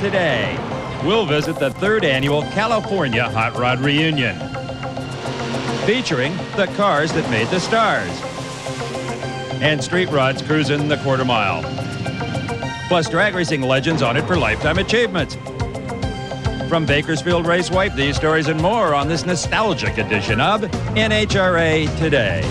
today. We'll visit the 3rd annual California Hot Rod Reunion, featuring the cars that made the stars and street rods cruising the quarter mile, plus drag racing legends on it for lifetime achievements. From Bakersfield Raceway, these stories and more on this nostalgic edition of NHRA Today.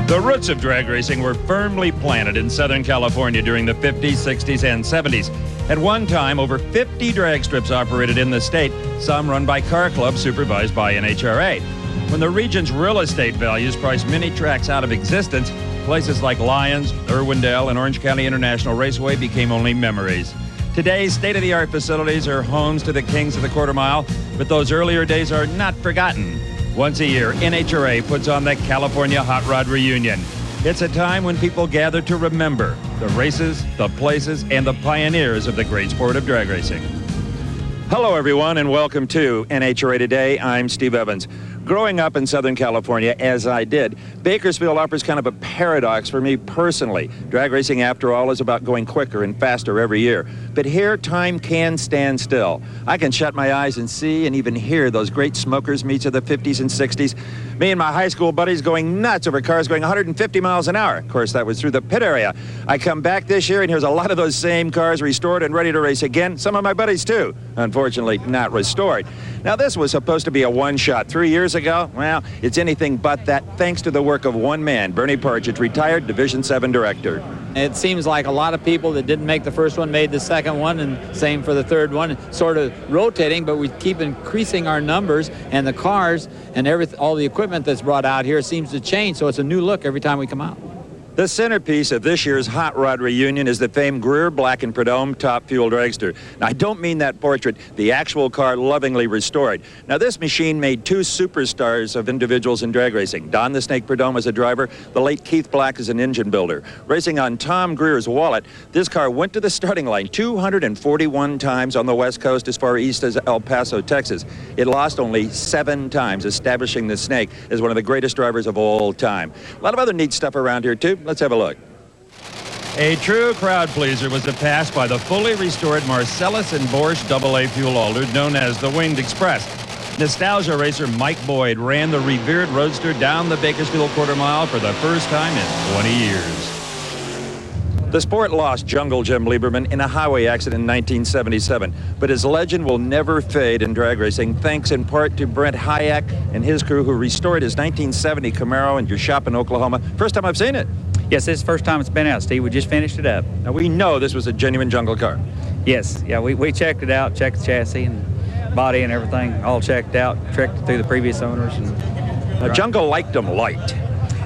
The roots of drag racing were firmly planted in Southern California during the 50s, 60s, and 70s. At one time, over 50 drag strips operated in the state, some run by car clubs supervised by NHRA. When the region's real estate values priced many tracks out of existence, places like Lyons, Irwindale, and Orange County International Raceway became only memories. Today's state-of-the-art facilities are homes to the kings of the quarter mile, but those earlier days are not forgotten. Once a year, NHRA puts on the California Hot Rod Reunion. It's a time when people gather to remember the races, the places, and the pioneers of the great sport of drag racing. Hello, everyone, and welcome to NHRA Today. I'm Steve Evans. Growing up in Southern California, as I did, Bakersfield offers kind of a paradox for me personally. Drag racing, after all, is about going quicker and faster every year. But here, time can stand still. I can shut my eyes and see and even hear those great smokers' meets of the 50s and 60s. Me and my high school buddies going nuts over cars going 150 miles an hour. Of course, that was through the pit area. I come back this year, and here's a lot of those same cars restored and ready to race again. Some of my buddies, too. Unfortunately, not restored. Now, this was supposed to be a one-shot 3 years ago. Well, it's anything but that, thanks to the work of one man, Bernie Partridge, retired Division 7 director. It seems like a lot of people that didn't make the first one made the second one, and same for the third one, sort of rotating, but we keep increasing our numbers, and the cars and all the equipment that's brought out here seems to change, so it's a new look every time we come out. The centerpiece of this year's Hot Rod Reunion is the famed Greer Black and Prudhomme Top Fuel Dragster. Now, I don't mean that portrait, the actual car lovingly restored. Now, this machine made two superstars of individuals in drag racing. Don the Snake Prudhomme as a driver, the late Keith Black as an engine builder. Racing on Tom Greer's wallet, this car went to the starting line 241 times on the West Coast as far east as El Paso, Texas. It lost only 7 times, establishing the Snake as one of the greatest drivers of all time. A lot of other neat stuff around here, too. Let's have a look. A true crowd pleaser was the pass by the fully restored Marcellus and Borscht AA fuel altered known as the Winged Express. Nostalgia racer Mike Boyd ran the revered roadster down the Bakersfield quarter mile for the first time in 20 years. The sport lost Jungle Jim Lieberman in a highway accident in 1977, but his legend will never fade in drag racing, thanks in part to Brent Hayek and his crew who restored his 1970 Camaro in your shop in Oklahoma. First time I've seen it. Yes, this is the first time it's been out, Steve. We just finished it up. Now, we know this was a genuine jungle car. Yes, yeah, we checked it out, checked the chassis and body and everything, all checked out, checked it through the previous owners. And now, Jungle liked them light.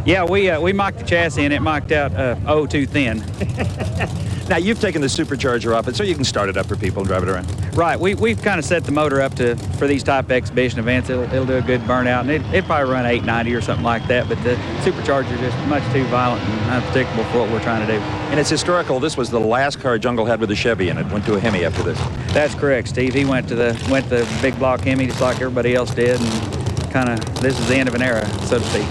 Yeah, we mocked the chassis and it mocked out too thin. Now, you've taken the supercharger off it so you can start it up for people and drive it around. Right, we've kind of set the motor up for these type of exhibition events. It'll do a good burnout, and it'll probably run 890 or something like that, but the supercharger is just much too violent and unpredictable for what we're trying to do. And it's historical. This was the last car Jungle had with a Chevy in it. Went to a Hemi after this. That's correct, Steve. He went to the big block Hemi just like everybody else did, and kind of this is the end of an era, so to speak.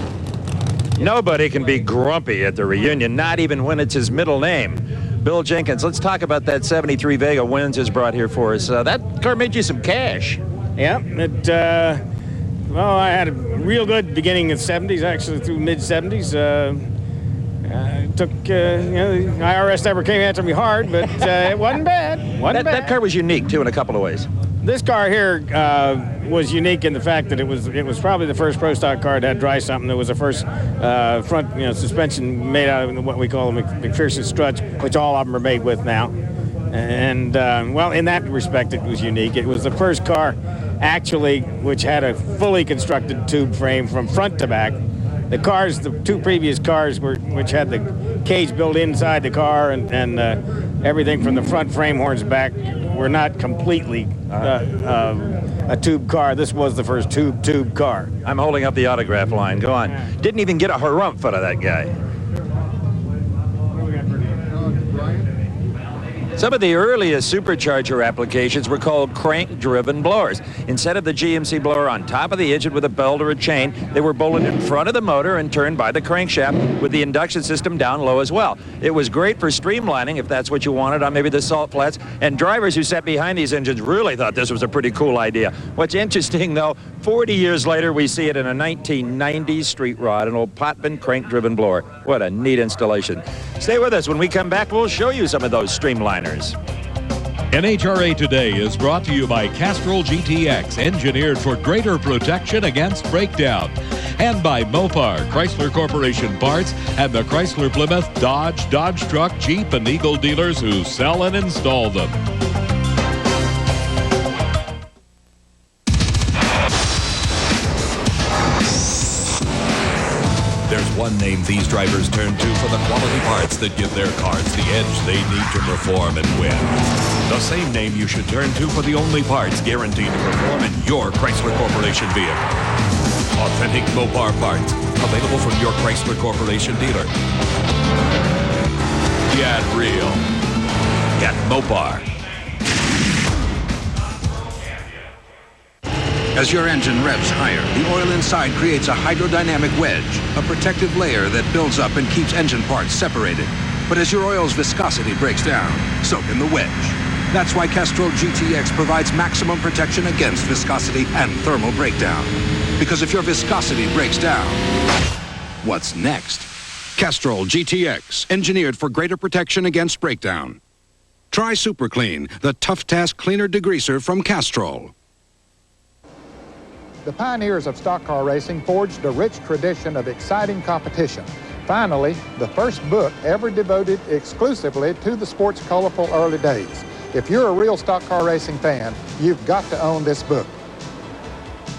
Nobody can be grumpy at the reunion, not even when it's his middle name. Bill Jenkins, let's talk about that 73 Vega Winds has brought here for us. That car made you some cash. Yeah, well, I had a real good beginning in the 70s, actually through mid-70s. The IRS never came after me hard, but it wasn't bad. That car was unique, too, in a couple of ways. This car here was unique in the fact that it was probably the first pro stock car that had dry something. It was the first front suspension made out of what we call a McPherson struts, which all of them are made with now. And well, in that respect, it was unique. It was the first car actually which had a fully constructed tube frame from front to back. The two previous cars which had the cage built inside the car and everything from the front frame horns back were not completely a tube car. This was the first tube car. I'm holding up the autograph line. Go on. Didn't even get a harumph out of that guy. Some of the earliest supercharger applications were called crank-driven blowers. Instead of the GMC blower on top of the engine with a belt or a chain, they were bolted in front of the motor and turned by the crankshaft with the induction system down low as well. It was great for streamlining, if that's what you wanted, on maybe the salt flats, and drivers who sat behind these engines really thought this was a pretty cool idea. What's interesting, though, 40 years later, we see it in a 1990s street rod, an old Potman crank-driven blower. What a neat installation. Stay with us. When we come back, we'll show you some of those streamliners. NHRA Today is brought to you by Castrol GTX, engineered for greater protection against breakdown. And by Mopar, Chrysler Corporation Parts, and the Chrysler Plymouth, Dodge Truck, Jeep, and Eagle dealers who sell and install them. There's one name these drivers turn to for the quality parts that give their cars the edge they need to perform and win. The same name you should turn to for the only parts guaranteed to perform in your Chrysler Corporation vehicle. Authentic Mopar parts, available from your Chrysler Corporation dealer. Get real. Get Mopar. As your engine revs higher, the oil inside creates a hydrodynamic wedge, a protective layer that builds up and keeps engine parts separated. But as your oil's viscosity breaks down, so can the wedge. That's why Castrol GTX provides maximum protection against viscosity and thermal breakdown. Because if your viscosity breaks down, what's next? Castrol GTX, engineered for greater protection against breakdown. Try Super Clean, the Tough Task Cleaner Degreaser from Castrol. The pioneers of stock car racing forged a rich tradition of exciting competition. Finally, the first book ever devoted exclusively to the sport's colorful early days. If you're a real stock car racing fan, you've got to own this book.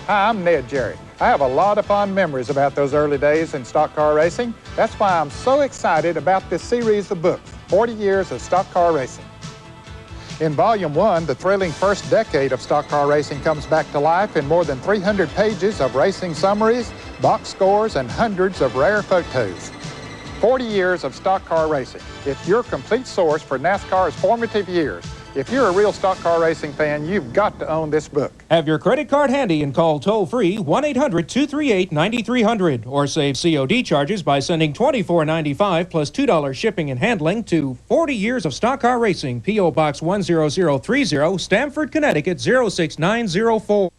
Hi, I'm Ned Jerry. I have a lot of fond memories about those early days in stock car racing. That's why I'm so excited about this series of books, 40 Years of Stock Car Racing. In Volume 1, the thrilling first decade of stock car racing comes back to life in more than 300 pages of racing summaries, box scores, and hundreds of rare photos. 40 Years of Stock Car Racing. It's your complete source for NASCAR's formative years. If you're a real stock car racing fan, you've got to own this book. Have your credit card handy and call toll-free 1-800-238-9300 or save COD charges by sending $24.95 plus $2 shipping and handling to 40 Years of Stock Car Racing, P.O. Box 10030, Stamford, Connecticut 06904.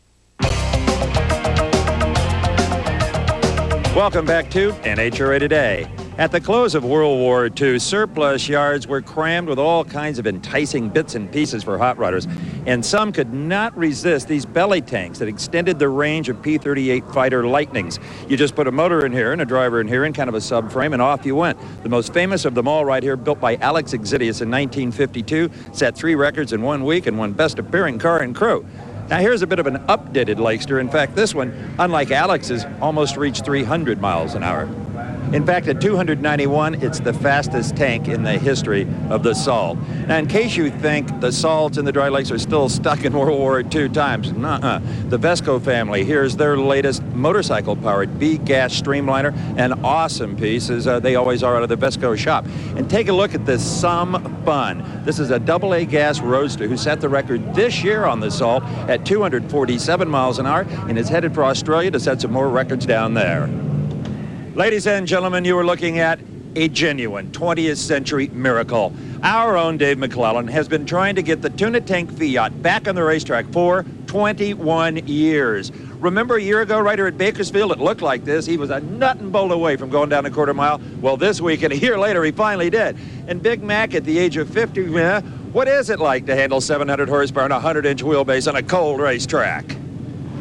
Welcome back to NHRA Today. At the close of World War II, surplus yards were crammed with all kinds of enticing bits and pieces for hot rodders, and some could not resist these belly tanks that extended the range of P-38 fighter Lightnings. You just put a motor in here and a driver in here and kind of a subframe, and off you went. The most famous of them all right here, built by Alex Exidius in 1952, set 3 records in 1 week and won Best Appearing Car and Crew. Now here's a bit of an updated Lakester. In fact, this one, unlike Alex's, almost reached 300 miles an hour. In fact, at 291, it's the fastest tank in the history of the Salt. Now, in case you think the Salts and the Dry Lakes are still stuck in World War II times, nuh-uh. The Vesco family, here's their latest motorcycle-powered B-gas streamliner, an awesome piece, as they always are out of the Vesco shop. And take a look at this Some Fun. This is a AA gas roadster who set the record this year on the Salt at 247 miles an hour and is headed for Australia to set some more records down there. Ladies and gentlemen, you are looking at a genuine 20th century miracle. Our own Dave McClellan has been trying to get the tuna tank Fiat back on the racetrack for 21 years. Remember a year ago, right here at Bakersfield, it looked like this. He was a nut and bolt away from going down a quarter mile. Well, this week and a year later, he finally did. And Big Mac, at the age of 50, what is it like to handle 700 horsepower and a 100-inch wheelbase on a cold racetrack?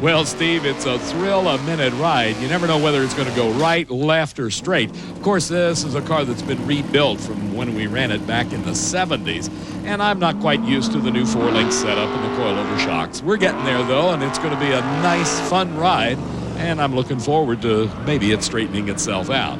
Well, Steve, it's a thrill-a-minute ride. You never know whether it's going to go right, left, or straight. Of course, this is a car that's been rebuilt from when we ran it back in the 70s, and I'm not quite used to the new 4-link setup and the coilover shocks. We're getting there, though, and it's going to be a nice, fun ride, and I'm looking forward to maybe it straightening itself out.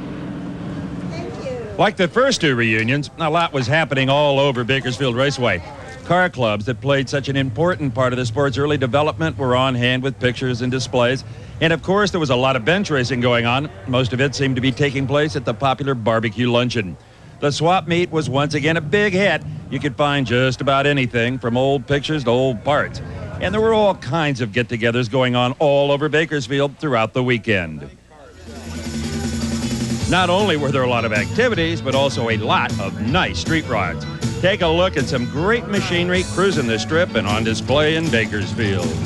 Like the first 2 reunions, a lot was happening all over Bakersfield Raceway. Car clubs that played such an important part of the sport's early development were on hand with pictures and displays. And of course, there was a lot of bench racing going on. Most of it seemed to be taking place at the popular barbecue luncheon. The swap meet was once again a big hit. You could find just about anything from old pictures to old parts. And there were all kinds of get-togethers going on all over Bakersfield throughout the weekend. Not only were there a lot of activities, but also a lot of nice street rods. Take a look at some great machinery cruising the strip and on display in Bakersfield. What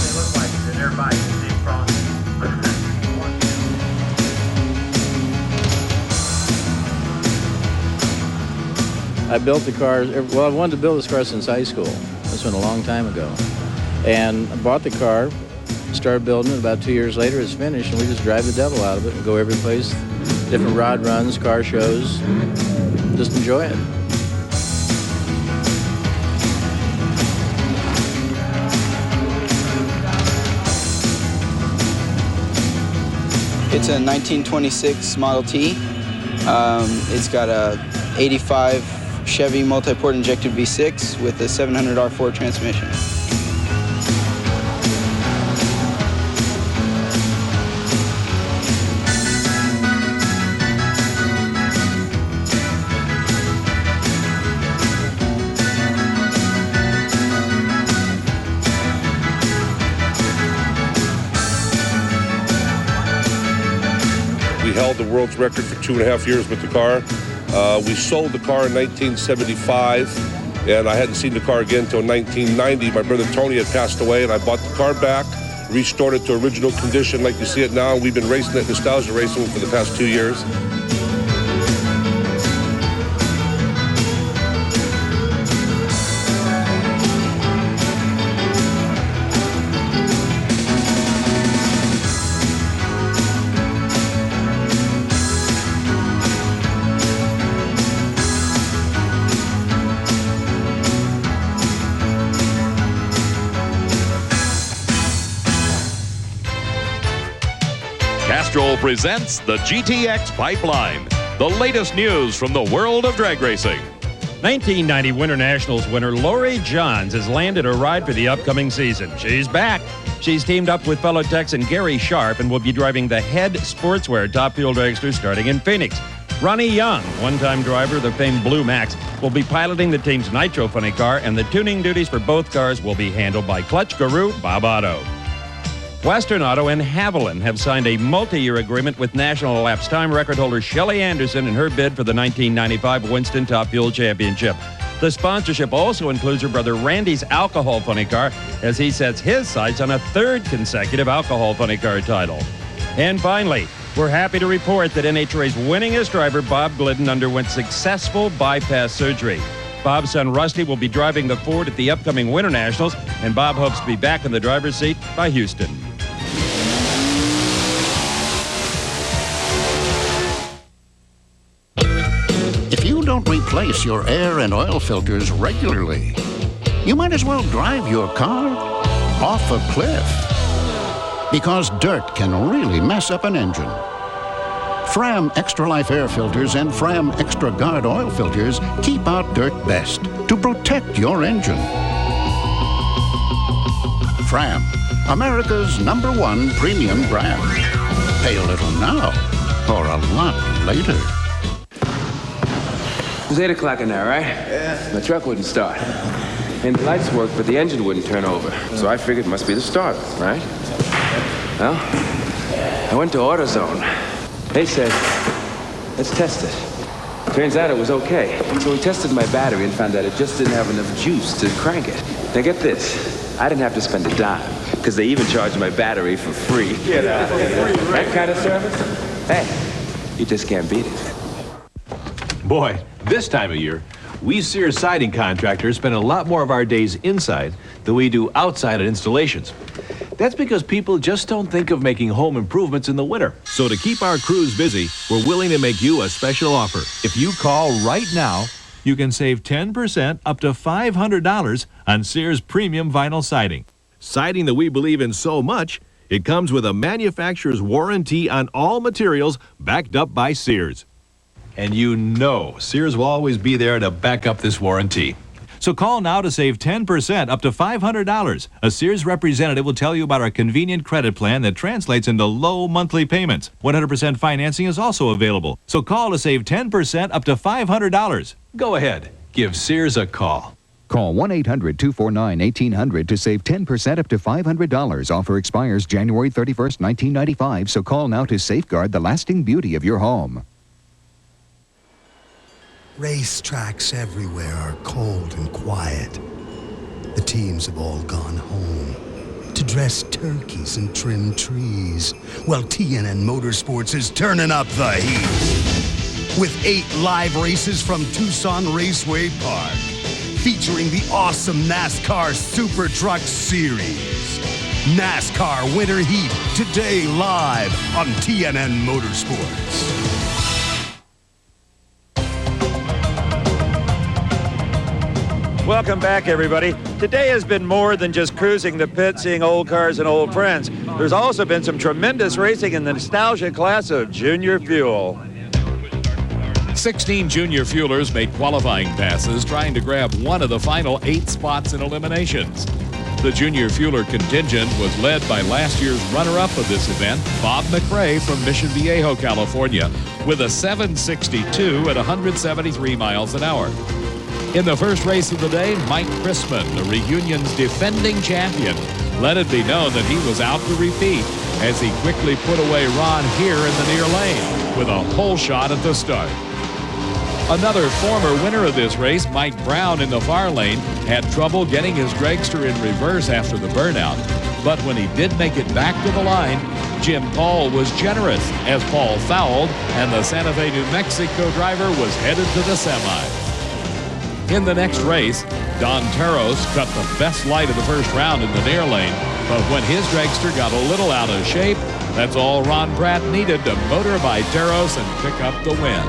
they look like is their bike. I built the car, well, I wanted to build this car since high school. This went a long time ago. And I bought the car, started building it. About 2 years later, it's finished, and we just drive the devil out of it and go every place, different rod runs, car shows, just enjoy it. It's a 1926 Model T. It's got a 85 Chevy multi-port injected V6 with a 700 R4 transmission. We held the world's record for 2.5 years with the car. We sold the car in 1975, and I hadn't seen the car again until 1990. My brother Tony had passed away, and I bought the car back, restored it to original condition like you see it now, and we've been racing it, nostalgia racing, for the past 2 years. Castrol presents the GTX Pipeline, the latest news from the world of drag racing. 1990 Winter Nationals winner Lori Johns has landed a ride for the upcoming season. She's back. She's teamed up with fellow Texan Gary Sharp and will be driving the Head Sportswear Top Fuel Dragster starting in Phoenix. Ronnie Young, one-time driver of the famed Blue Max, will be piloting the team's Nitro Funny car, and the tuning duties for both cars will be handled by clutch guru Bob Otto. Western Auto and Haviland have signed a multi-year agreement with national elapsed time record holder Shelley Anderson in her bid for the 1995 Winston Top Fuel Championship. The sponsorship also includes her brother Randy's Alcohol Funny car as he sets his sights on a third consecutive Alcohol Funny car title. And finally, we're happy to report that NHRA's winningest driver, Bob Glidden, underwent successful bypass surgery. Bob's son Rusty will be driving the Ford at the upcoming Winter Nationals, and Bob hopes to be back in the driver's seat by Houston. If you don't replace your air and oil filters regularly, you might as well drive your car off a cliff, because dirt can really mess up an engine. Fram Extra Life air filters and Fram Extra Guard oil filters keep out dirt best to protect your engine. Fram, America's #1 premium brand. Pay a little now or a lot later. It was 8 o'clock in there, right? Yeah. The truck wouldn't start. And the lights worked, but the engine wouldn't turn over. So I figured it must be the starter, right? Well, I went to AutoZone. They said, let's test it. Turns out it was okay. So we tested my battery and found that it just didn't have enough juice to crank it. Now get this, I didn't have to spend a dime, because they even charged my battery for free. Get out of here. That kind of service? Hey, you just can't beat it. Boy, this time of year, we Sears siding contractors spend a lot more of our days inside than we do outside at installations. That's because people just don't think of making home improvements in the winter. So to keep our crews busy, we're willing to make you a special offer. If you call right now, you can save 10% up to $500 on Sears premium vinyl siding. Siding that we believe in so much, it comes with a manufacturer's warranty on all materials backed up by Sears. And you know Sears will always be there to back up this warranty. So call now to save 10% up to $500. A Sears representative will tell you about our convenient credit plan that translates into low monthly payments. 100% financing is also available. So call to save 10% up to $500. Go ahead. Give Sears a call. Call 1-800-249-1800 to save 10% up to $500. Offer expires January 31st, 1995, so call now to safeguard the lasting beauty of your home. Racetracks everywhere are cold and quiet. The teams have all gone home to dress turkeys and trim trees, while TNN Motorsports is turning up the heat. With 8 live races from Tucson Raceway Park, featuring the awesome NASCAR Super Truck Series. NASCAR Winter Heat, today live on TNN Motorsports. Welcome back, everybody. Today has been more than just cruising the pit, seeing old cars and old friends. There's also been some tremendous racing in the nostalgia class of Junior Fuel. 16 junior fuelers made qualifying passes trying to grab one of the final 8 spots in eliminations. The junior fueler contingent was led by last year's runner-up of this event, Bob McRae from Mission Viejo, California, with a 762 at 173 miles an hour. In the first race of the day, Mike Chrisman, the reunion's defending champion, let it be known that he was out to repeat as he quickly put away Ron here in the near lane with a hole shot at the start. Another former winner of this race, Mike Brown in the far lane, had trouble getting his dragster in reverse after the burnout. But when he did make it back to the line, Jim Paul was generous as Paul fouled and the Santa Fe, New Mexico driver was headed to the semis. In the next race, Don Taros cut the best light of the first round in the near lane, but when his dragster got a little out of shape, that's all Ron Pratt needed to motor by Taros and pick up the win.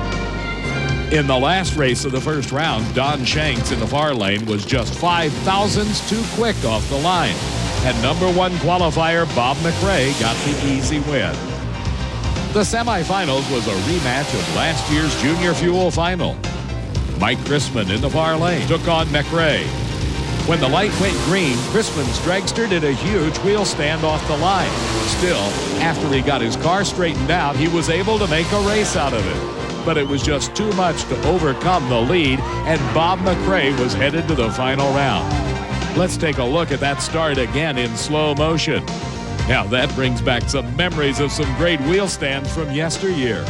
In the last race of the first round, Don Shanks in the far lane was just 5 thousandths too quick off the line. And number 1 qualifier Bob McRae got the easy win. The semifinals was a rematch of last year's Junior Fuel final. Mike Chrisman in the far lane took on McRae. When the light went green, Chrisman's dragster did a huge wheel stand off the line. Still, after he got his car straightened out, he was able to make a race out of it. But it was just too much to overcome the lead, and Bob McRae was headed to the final round. Let's take a look at that start again in slow motion. Now that brings back some memories of some great wheel stands from yesteryear.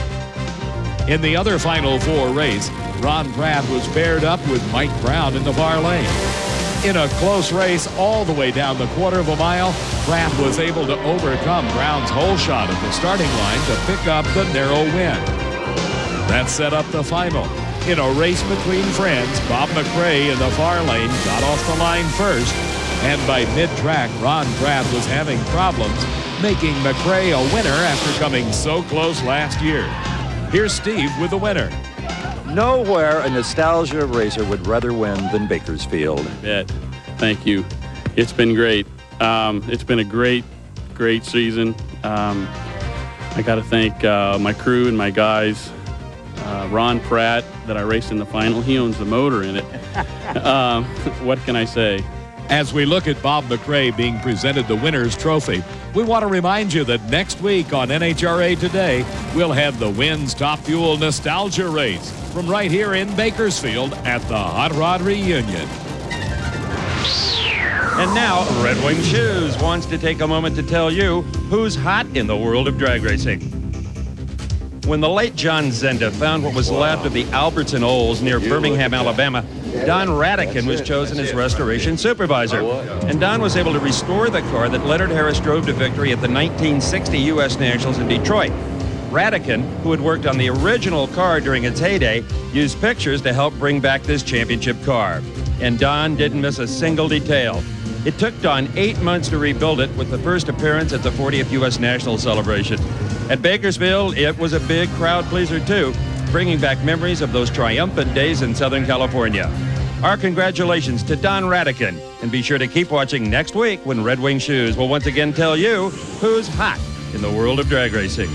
In the other Final Four race, Ron Pratt was paired up with Mike Brown in the far lane. In a close race all the way down the quarter of a mile, Pratt was able to overcome Brown's hole shot at the starting line to pick up the narrow win. That set up the final. In a race between friends, Bob McRae in the far lane got off the line first, and by mid-track, Ron Pratt was having problems, making McRae a winner after coming so close last year. Here's Steve with the winner. Nowhere a nostalgia racer would rather win than Bakersfield. Thank you. It's been great. It's been a great season. I got to thank my crew and my guys. Ron Pratt, that I raced in the final, he owns the motor in it. What can I say? As we look at Bob McRae being presented the winner's trophy, we want to remind you that next week on NHRA Today, we'll have the Wins Top Fuel Nostalgia Race from right here in Bakersfield at the Hot Rod Reunion. And now, Red Wing Shoes wants to take a moment to tell you who's hot in the world of drag racing. When the late John Zenda found what was left of the Albertson Olds near Birmingham, Alabama, Don Radican was chosen as restoration supervisor. And Don was able to restore the car that Leonard Harris drove to victory at the 1960 U.S. Nationals in Detroit. Radican, who had worked on the original car during its heyday, used pictures to help bring back this championship car. And Don didn't miss a single detail. It took Don 8 months to rebuild it, with the first appearance at the 40th U.S. National celebration. At Bakersfield, it was a big crowd pleaser, too, bringing back memories of those triumphant days in Southern California. Our congratulations to Don Radican, and be sure to keep watching next week when Red Wing Shoes will once again tell you who's hot in the world of drag racing.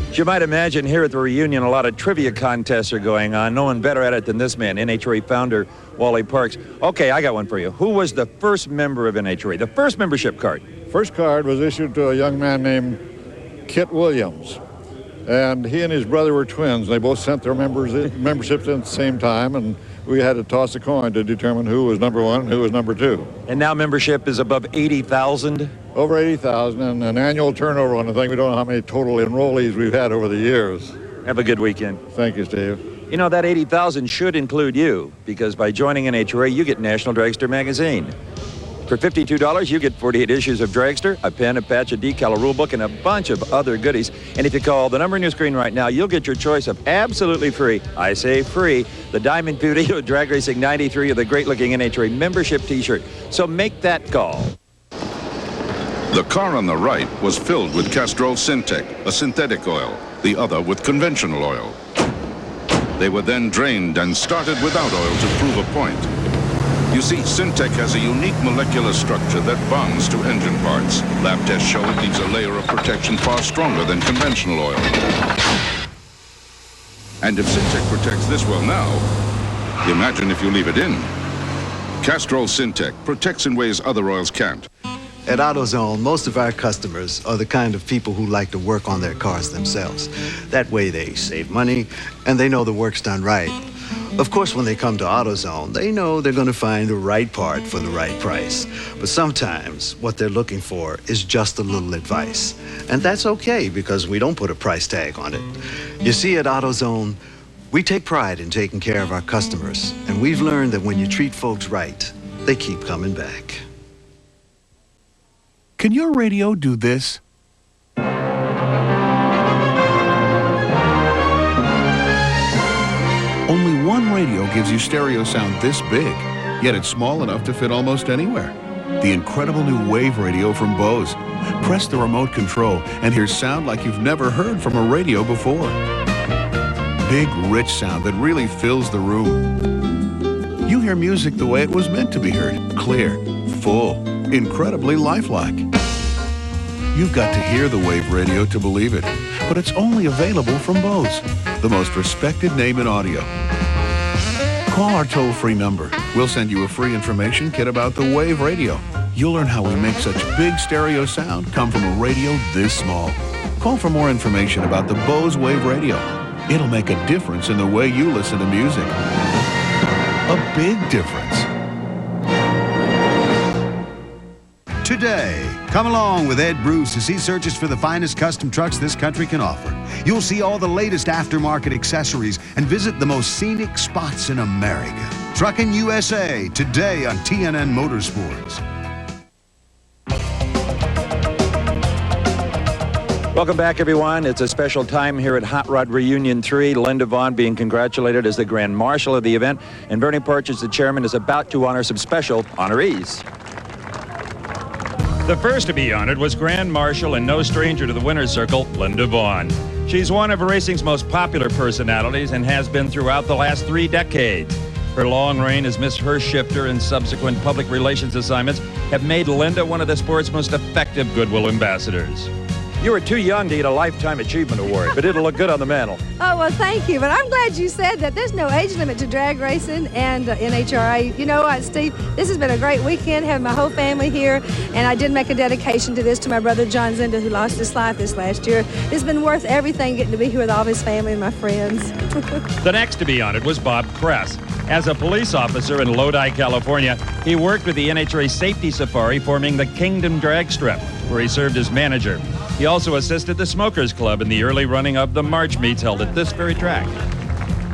As you might imagine, here at the reunion, a lot of trivia contests are going on. No one better at it than this man, NHRA founder Wally Parks. Okay, I got one for you. Who was the first member of NHRA, the first membership card? First card was issued to a young man named Kit Williams. And he and his brother were twins. They both sent their memberships in at the same time, and we had to toss a coin to determine who was number one and who was number two. And now membership is above 80,000? Over 80,000, and an annual turnover on the thing. We don't know how many total enrollees we've had over the years. Have a good weekend. Thank you, Steve. You know, that 80,000 should include you, because by joining NHRA, you get National Dragster magazine. For $52, you get 48 issues of Dragster, a pen, a patch, a decal, a rule book, and a bunch of other goodies. And if you call the number on your screen right now, you'll get your choice of absolutely free, I say free, the Diamond Beauty of Drag Racing 93 or the great-looking NHRA membership T-shirt. So make that call. The car on the right was filled with Castrol Syntec, a synthetic oil, the other with conventional oil. They were then drained and started without oil to prove a point. You see, Syntec has a unique molecular structure that bonds to engine parts. Lab tests show it leaves a layer of protection far stronger than conventional oil. And if Syntec protects this well now, imagine if you leave it in. Castrol Syntec protects in ways other oils can't. At AutoZone, most of our customers are the kind of people who like to work on their cars themselves. That way they save money and they know the work's done right. Of course, when they come to AutoZone, they know they're going to find the right part for the right price. But sometimes what they're looking for is just a little advice. And that's okay because we don't put a price tag on it. You see, at AutoZone, we take pride in taking care of our customers. And we've learned that when you treat folks right, they keep coming back. Can your radio do this? Only one radio gives you stereo sound this big, yet it's small enough to fit almost anywhere. The incredible new Wave radio from Bose. Press the remote control and hear sound like you've never heard from a radio before. Big, rich sound that really fills the room. You hear music the way it was meant to be heard. Clear, full, incredibly lifelike. You've got to hear the Wave radio to believe it, but it's only available from Bose, the most respected name in audio. Call our toll-free number. We'll send you a free information kit about the Wave radio. You'll learn how we make such big stereo sound come from a radio this small. Call for more information about the Bose Wave radio. It'll make a difference in the way you listen to music. A big difference. Today, come along with Ed Bruce as he searches for the finest custom trucks this country can offer. You'll see all the latest aftermarket accessories and visit the most scenic spots in America. Truckin' USA, today on TNN Motorsports. Welcome back, everyone. It's a special time here at Hot Rod Reunion 3. Linda Vaughn being congratulated as the Grand Marshal of the event, and Bernie Partridge, the chairman, is about to honor some special honorees. The first to be honored was Grand Marshal and no stranger to the winner's circle, Linda Vaughn. She's one of racing's most popular personalities and has been throughout the last 3 decades. Her long reign as Miss Hearst Shifter and subsequent public relations assignments have made Linda one of the sport's most effective goodwill ambassadors. You were too young to get a Lifetime Achievement Award, but it'll look good on the mantle. Oh, well, thank you. But I'm glad you said that. There's no age limit to drag racing and NHRA. You know what, Steve? This has been a great weekend, having my whole family here. And I did make a dedication to this to my brother, John Zenda, who lost his life this last year. It's been worth everything getting to be here with all of his family and my friends. The next to be honored was Bob Kress. As a police officer in Lodi, California, he worked with the NHRA Safety Safari, forming the Kingdom Drag Strip, where he served as manager. He also assisted the Smokers Club in the early running of the March meets held at this very track.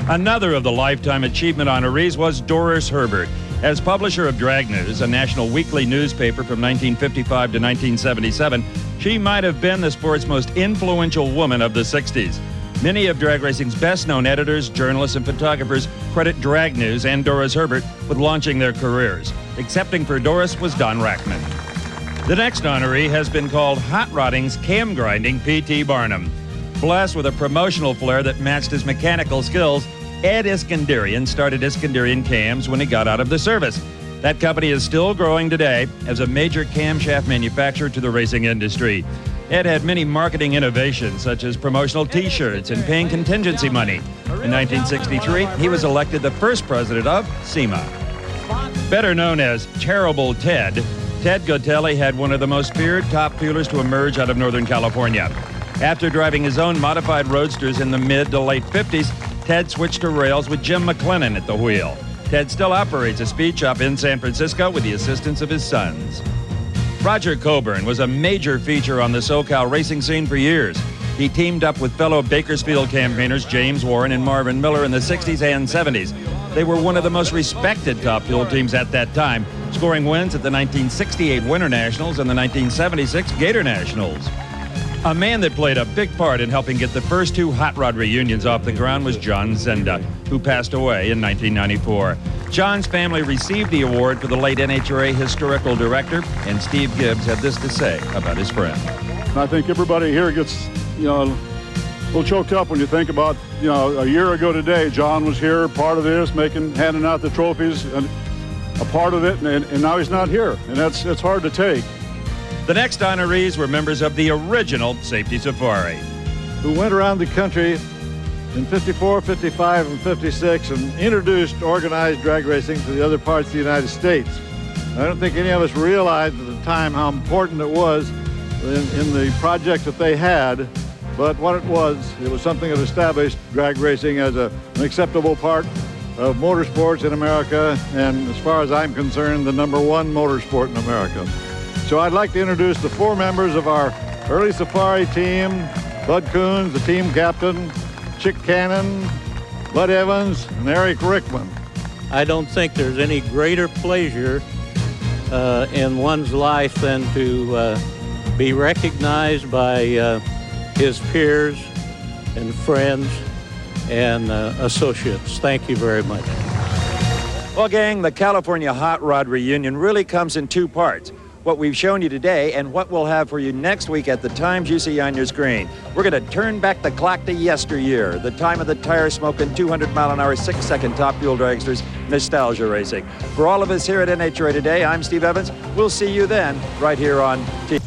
Another of the Lifetime Achievement honorees was Doris Herbert. As publisher of Drag News, a national weekly newspaper from 1955 to 1977, she might have been the sport's most influential woman of the 60s. Many of drag racing's best-known editors, journalists, and photographers credit Drag News and Doris Herbert with launching their careers. Accepting for Doris was Don Rackman. The next honoree has been called Hot Rodding's Cam Grinding P.T. Barnum. Blessed with a promotional flair that matched his mechanical skills, Ed Iskandarian started Iskandarian Cams when he got out of the service. That company is still growing today as a major camshaft manufacturer to the racing industry. Ed had many marketing innovations, such as promotional T-shirts and paying contingency money. In 1963, he was elected the first president of SEMA. Better known as Terrible Ted, Ted Gotelli had one of the most feared top fuelers to emerge out of Northern California. After driving his own modified roadsters in the mid to late 50s, Ted switched to rails with Jim McLennan at the wheel. Ted still operates a speed shop in San Francisco with the assistance of his sons. Roger Coburn was a major feature on the SoCal racing scene for years. He teamed up with fellow Bakersfield campaigners James Warren and Marvin Miller in the 60s and 70s. They were one of the most respected top fuel teams at that time, scoring wins at the 1968 Winter Nationals and the 1976 Gator Nationals. A man that played a big part in helping get the first two hot rod reunions off the ground was John Zenda, who passed away in 1994. John's family received the award for the late NHRA historical director, and Steve Gibbs had this to say about his friend. I think everybody here gets, a little choked up when you think about, a year ago today, John was here, part of this, handing out the trophies, and a part of it, and now he's not here, and it's hard to take. The next honorees were members of the original Safety Safari, who went around the country in 54, 55, and 56 and introduced organized drag racing to the other parts of the United States. I don't think any of us realized at the time how important it was in the project that they had, but what it was something that established drag racing as an acceptable part of motorsports in America, and as far as I'm concerned, the #1 motorsport in America. So I'd like to introduce the 4 members of our early safari team: Bud Coons, the team captain, Chick Cannon, Bud Evans, and Eric Rickman. I don't think there's any greater pleasure in one's life than to be recognized by his peers and friends and associates. Thank you very much. Well, gang, the California Hot Rod Reunion really comes in 2 parts. What we've shown you today and what we'll have for you next week at the times you see on your screen. We're going to turn back the clock to yesteryear, the time of the tire-smoking 200-mile-an-hour, 6-second top fuel dragsters, nostalgia racing. For all of us here at NHRA Today, I'm Steve Evans. We'll see you then right here on TV.